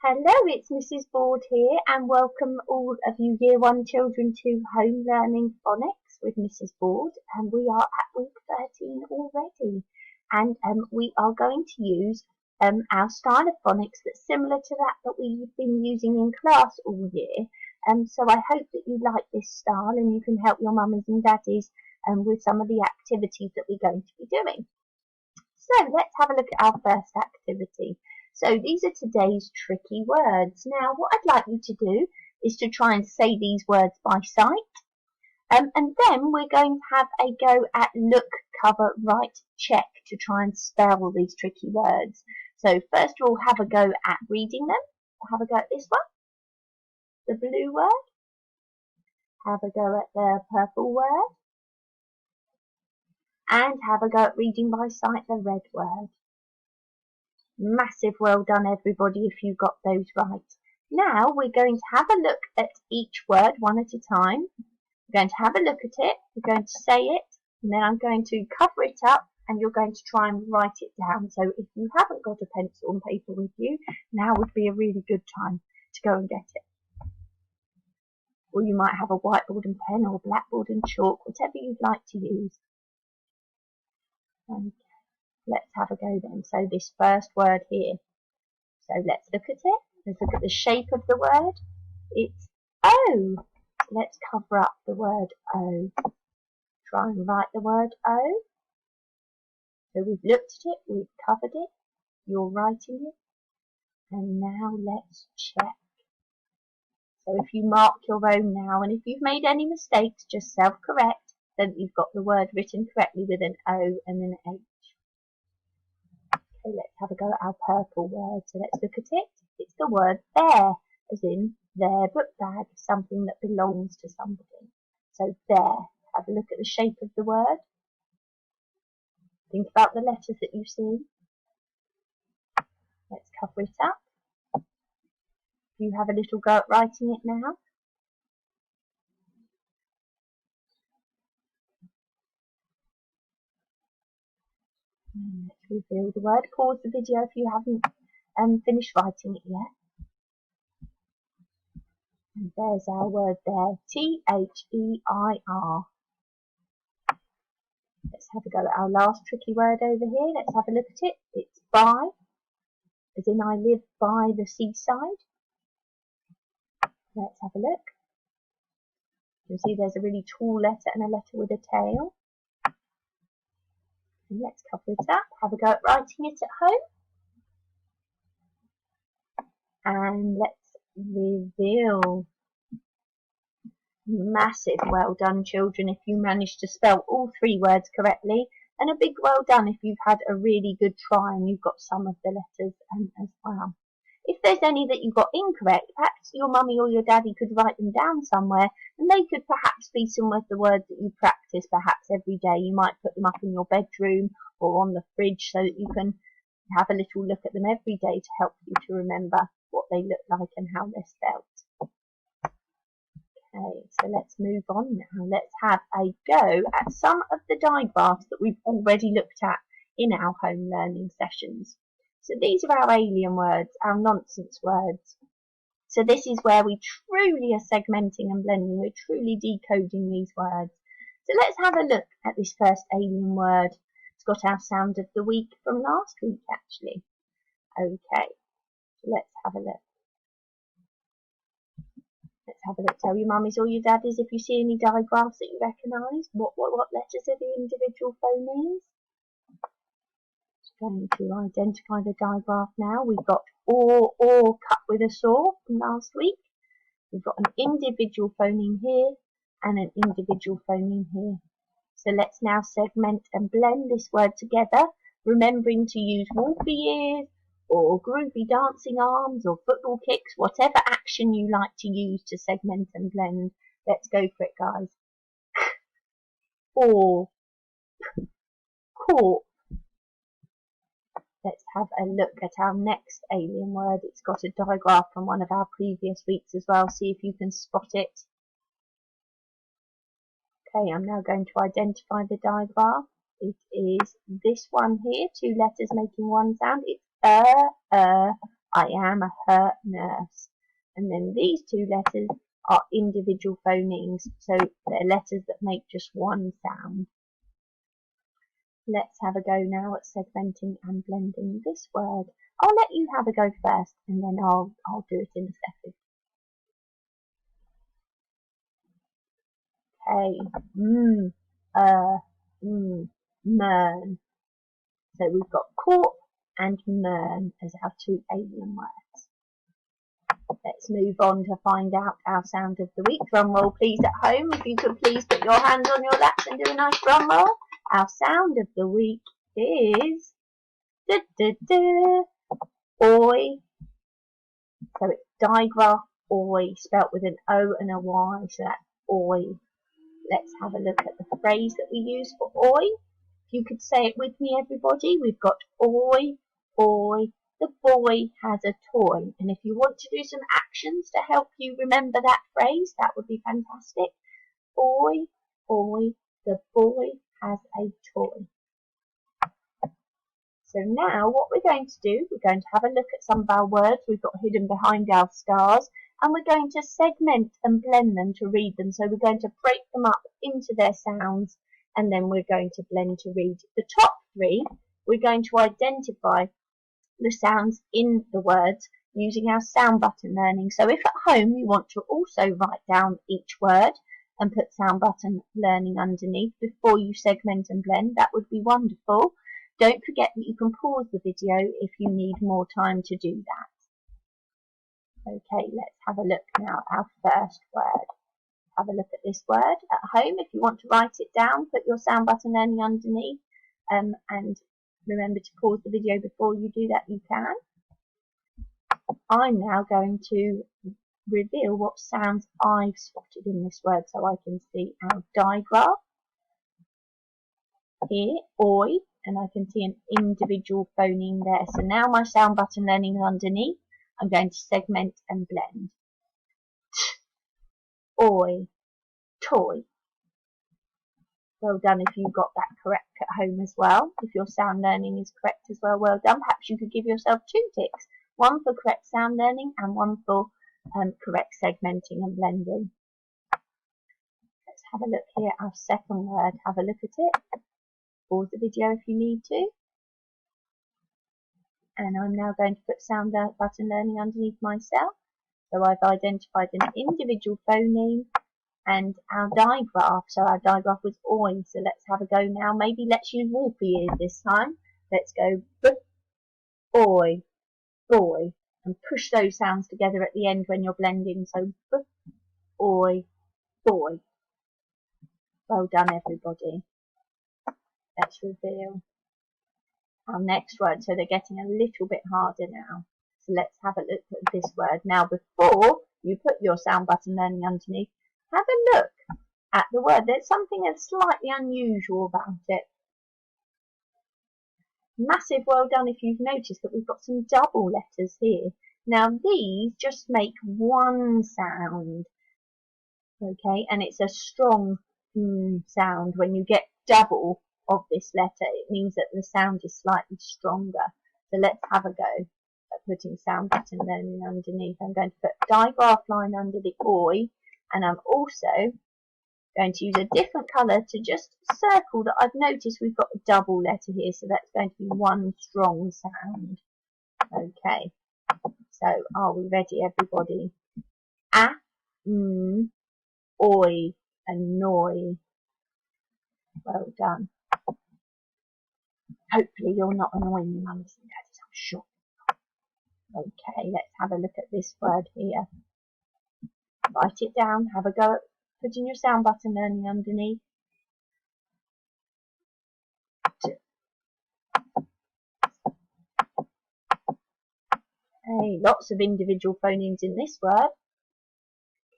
Hello, it's Mrs. Board here, and welcome all of you Year 1 children to Home Learning Phonics with Mrs. Board. And we are at week 13 already, and we are going to use our style of phonics that's similar to that we've been using in class all year. So I hope that you like this style and you can help your mummies and daddies with some of the activities that we're going to be doing. So let's have a look at our first activity. So these are today's tricky words. Now what I'd like you to do is to try and say these words by sight. And then we're going to have a go at look, cover, write, check to try and spell these tricky words. So first of all, have a go at reading them. Have a go at this one, the blue word. Have a go at the purple word. And have a go at reading by sight the red word. Massive well done everybody if you got those right. Now we're going to have a look at each word one at a time. We're going to have a look at it, we're going to say it, and then I'm going to cover it up and you're going to try and write it down. So if you haven't got a pencil and paper with you, now would be a really good time to go and get it. Or you might have a whiteboard and pen or blackboard and chalk, whatever you'd like to use. Okay. Let's have a go then. So this first word here. So let's look at it. Let's look at the shape of the word. It's O. Let's cover up the word O. Try and write the word O. So we've looked at it, we've covered it, you're writing it. And now let's check. So if you mark your own now, and if you've made any mistakes, just self-correct, then you've got the word written correctly with an O and an H. Okay, let's have a go at our purple word. So let's look at it. It's the word their, as in their book bag, something that belongs to somebody. So there. Have a look at the shape of the word. Think about the letters that you see. Let's cover it up. You have a little go at writing it now. And let's reveal the word. Pause the video if you haven't finished writing it yet. And there's our word there, T-H-E-I-R. Let's have a go at our last tricky word over here. Let's have a look at it. It's by, as in I live by the seaside. Let's have a look. You'll see there's a really tall letter and a letter with a tail. And let's cover it up. Have a go at writing it at home. And let's reveal. Massive well done children if you managed to spell all three words correctly, and a big well done if you've had a really good try and you've got some of the letters as well. If there's any that you got incorrect, perhaps your mummy or your daddy could write them down somewhere, and they could perhaps be some of the words that you practice perhaps every day. You might put them up in your bedroom or on the fridge so that you can have a little look at them every day to help you to remember what they look like and how they're spelt. Okay, so let's move on now. Let's have a go at some of the digraphs that we've already looked at in our home learning sessions. So these are our alien words, our nonsense words. So this is where we truly are segmenting and blending. We're truly decoding these words. So let's have a look at this first alien word. It's got our sound of the week from last week actually. Okay, so let's have a look. Let's have a look. Tell your mummies or your daddies if you see any digraphs that you recognise. What letters are the individual phonemes? Just going to identify the digraph now. We've got or cut with a saw from last week. We've got an individual phoneme here and an individual phoneme here. So let's now segment and blend this word together, remembering to use wolfie ears, or groovy dancing arms, or football kicks, whatever action you like to use to segment and blend. Let's go for it, guys. Or, corp. Let's have a look at our next alien word. It's got a digraph from one of our previous weeks as well. See if you can spot it. Okay, I'm now going to identify the digraph. It is this one here, two letters making one sound. It's I am a her nurse. And then these two letters are individual phonemes, so they're letters that make just one sound. Let's have a go now at segmenting and blending this word. I'll let you have a go first, and then I'll do it in a second. Okay, mern. So we've got court and mern as our two alien words. Let's move on to find out our sound of the week. Drum roll please at home. If you could please put your hands on your laps and do a nice drum roll. Our sound of the week is da da da oi. So it's digraph oi, spelt with an O and a Y, so that's oi. Let's have a look at the phrase that we use for oi. If you could say it with me, everybody. We've got oi, oi, the boy has a toy. And if you want to do some actions to help you remember that phrase, that would be fantastic. Oi, oi, the boy has a toy. So now what we're going to do, we're going to have a look at some of our words we've got hidden behind our stars, and we're going to segment and blend them to read them. So we're going to break them up into their sounds, and then we're going to blend to read. The top three, we're going to identify the sounds in the words using our sound button learning. So if at home you want to also write down each word and put sound button learning underneath before you segment and blend, that would be wonderful. Don't forget that you can pause the video if you need more time to do that. Okay, let's have a look now at our first word. Have a look at this word at home. If you want to write it down, put your sound button learning underneath, and remember to pause the video before you do that, you can. I'm now going to reveal what sounds I've spotted in this word so I can see our digraph. Here, oi, and I can see an individual phoneme there. So now my sound button learning is underneath. I'm going to segment and blend. T, oi, toy. Well done if you got that correct at home as well. If your sound learning is correct as well, well done. Perhaps you could give yourself 2 ticks. One for correct sound learning and one for correct segmenting and blending. Let's have a look here at our second word. Have a look at it. Pause the video if you need to. And I'm now going to put sound button learning underneath myself. So I've identified an individual phoneme and our digraph. So our digraph was oi. So let's have a go now. Maybe let's use wolf ears this time. Let's go b, oi, boy, and push those sounds together at the end when you're blending. So b, oi, boy. Well done, everybody. Let's reveal our next word. So they're getting a little bit harder now. So let's have a look at this word. Now, before you put your sound button learning underneath, have a look at the word. There's something that's slightly unusual about it. Massive well done if you've noticed that we've got some double letters here. Now, these just make one sound. Okay, and it's a strong sound. When you get double of this letter, it means that the sound is slightly stronger. So let's have a go at putting sound button learning underneath. I'm going to put digraph line under the oi, and I'm also going to use a different colour to just circle that I've noticed we've got a double letter here, so that's going to be one strong sound. Okay, so are we ready, everybody? A, oi, and noi. Well done. Hopefully you're not annoying your mums and daddies, I'm sure. Okay, let's have a look at this word here. Write it down, have a go at putting your sound button learning underneath. Okay, lots of individual phonemes in this word.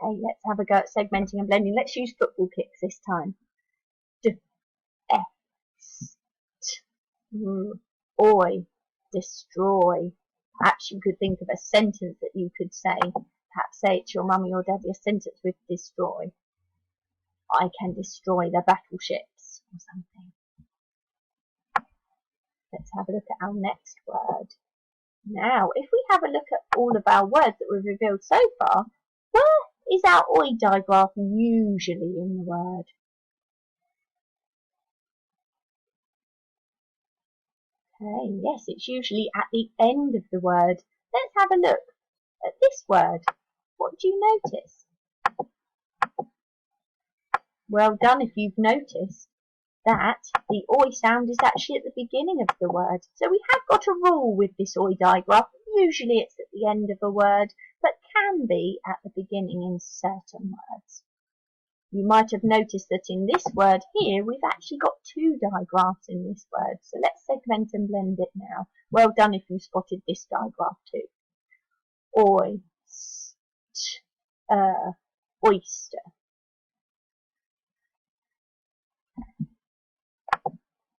Okay, let's have a go at segmenting and blending. Let's use football kicks this time. D, F, oi, destroy. Perhaps you could think of a sentence that you could say. Perhaps say it to your mummy or daddy, a sentence with destroy. I can destroy the battleships or something. Let's have a look at our next word. Now, if we have a look at all of our words that we've revealed so far, where is our oi digraph usually in the word? Okay, yes, it's usually at the end of the word. Let's have a look at this word. What do you notice? Well done if you've noticed that the oi sound is actually at the beginning of the word. So we have got a rule with this oi digraph. Usually it's at the end of a word, but can be at the beginning in certain words. You might have noticed that in this word here, we've actually got two digraphs in this word. So let's segment and blend it now. Well done if you spotted this digraph too. Oi, oyster.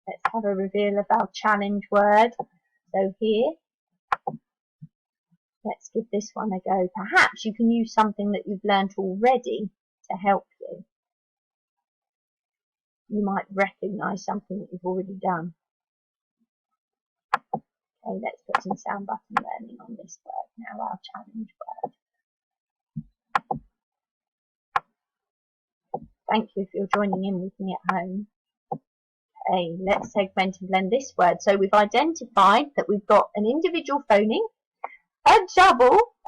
Let's have a reveal of our challenge word. So here, let's give this one a go. Perhaps you can use something that you've learnt already to help you. You might recognise something that you've already done. Okay, let's put some sound button learning on this word now, our challenge word. Thank you if you're joining in with me at home. Okay, let's segment and blend this word. So we've identified that we've got an individual phoneme, a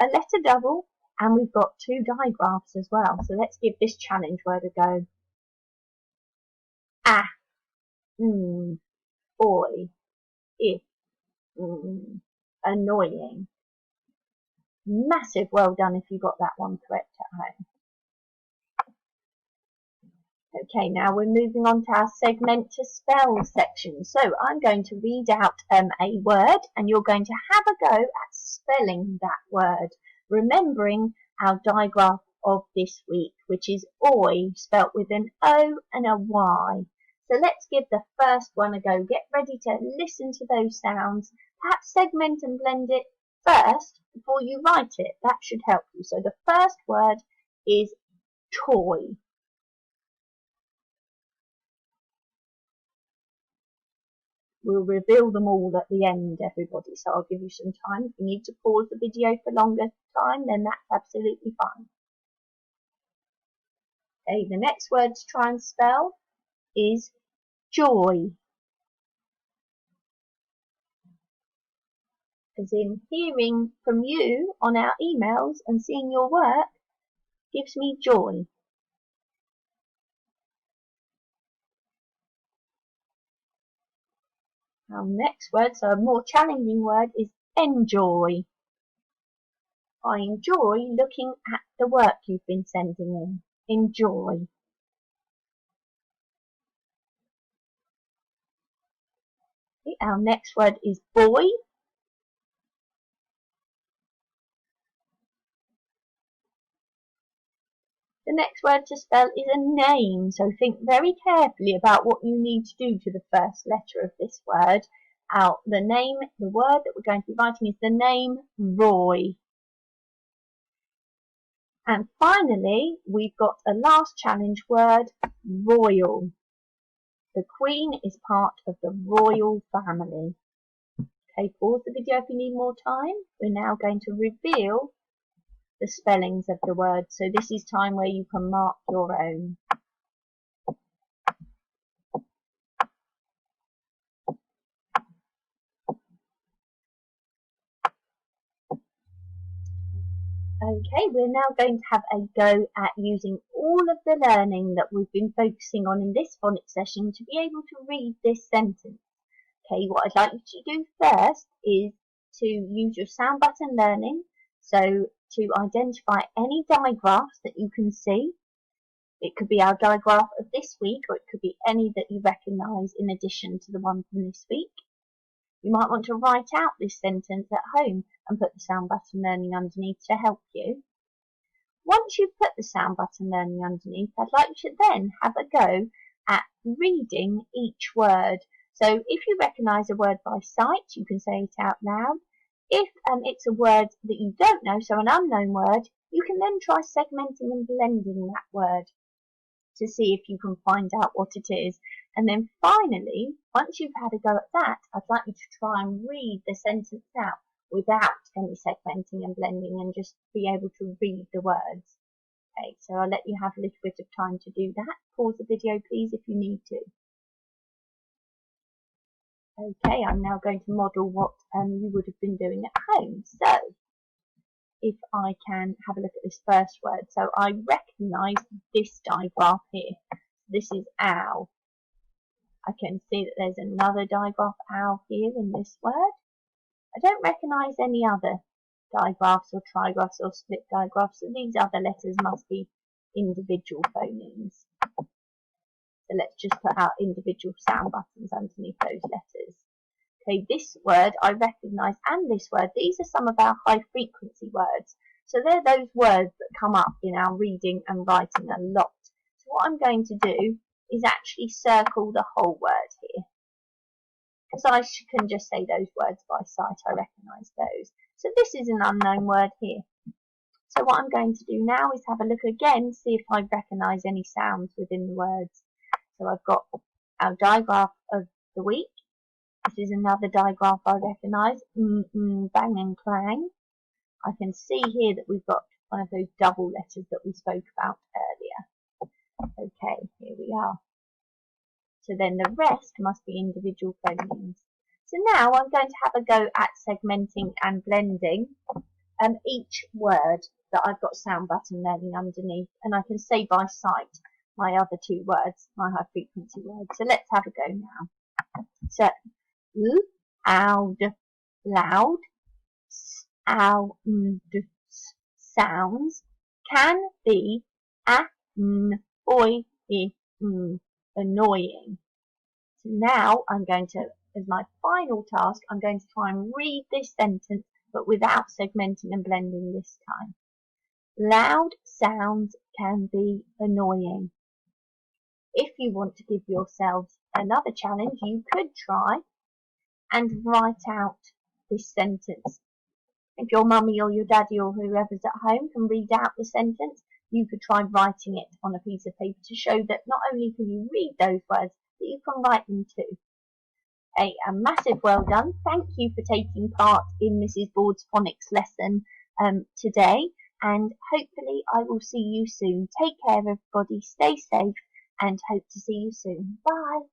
letter double, and we've got two digraphs as well. So let's give this challenge word a go. Ah, oi, if, annoying. Massive well done if you got that one correct at home. Okay, now we're moving on to our segment to spell section. So I'm going to read out a word and you're going to have a go at spelling that word, remembering our digraph of this week, which is oi, spelt with an O and a Y. So let's give the first one a go. Get ready to listen to those sounds. Perhaps segment and blend it first before you write it. That should help you. So the first word is toy. We'll reveal them all at the end, everybody, so I'll give you some time. If you need to pause the video for longer time, then that's absolutely fine. Okay, the next word to try and spell is joy. As in, hearing from you on our emails and seeing your work gives me joy. Our next word, so a more challenging word, is enjoy. I enjoy looking at the work you've been sending in. Enjoy. Okay, our next word is boy. The next word to spell is a name, so think very carefully about what you need to do to the first letter of this word. The word that we're going to be writing is the name Roy. And finally, we've got a last challenge word, royal. The Queen is part of the royal family. Okay, pause the video if you need more time. We're now going to reveal the spellings of the word. So this is time where you can mark your own. Okay, we're now going to have a go at using all of the learning that we've been focusing on in this phonics session to be able to read this sentence. Okay, what I'd like you to do first is to use your sound button learning, so to identify any digraphs that you can see. It could be our digraph of this week, or it could be any that you recognise in addition to the one from this week. You might want to write out this sentence at home and put the sound button learning underneath to help you. Once you've put the sound button learning underneath, I'd like you to then have a go at reading each word. So if you recognise a word by sight, you can say it out loud. If it's a word that you don't know, so an unknown word, you can then try segmenting and blending that word to see if you can find out what it is. And then finally, once you've had a go at that, I'd like you to try and read the sentence out without any segmenting and blending and just be able to read the words. Okay, so I'll let you have a little bit of time to do that. Pause the video please if you need to. Okay, I'm now going to model what you would have been doing at home. So, if I can have a look at this first word. So I recognise this digraph here. This is owl. I can see that there's another digraph owl here in this word. I don't recognise any other digraphs or trigraphs or split digraphs, so these other letters must be individual phonemes. So let's just put our individual sound buttons underneath those letters. Okay, this word I recognise, and this word, these are some of our high frequency words. So they're those words that come up in our reading and writing a lot. So what I'm going to do is actually circle the whole word here. Because I can just say those words by sight, I recognise those. So this is an unknown word here. So what I'm going to do now is have a look again, see if I recognise any sounds within the words. So I've got our digraph of the week. This is another digraph I recognise, bang and clang. I can see here that we've got one of those double letters that we spoke about earlier. Okay, here we are. So then the rest must be individual phonemes. So now I'm going to have a go at segmenting and blending each word that I've got sound button learning underneath, and I can say by sight my other two words, my high frequency words. So let's have a go now. So loud, loud, sound, sounds can be annoying. So now I'm going to, as my final task, I'm going to try and read this sentence, but without segmenting and blending this time. Loud sounds can be annoying. If you want to give yourselves another challenge, you could try and write out this sentence. If your mummy or your daddy or whoever's at home can read out the sentence, you could try writing it on a piece of paper to show that not only can you read those words, but you can write them too. A massive well done. Thank you for taking part in Mrs. Board's phonics lesson today, and hopefully I will see you soon. Take care everybody, stay safe, and hope to see you soon. Bye.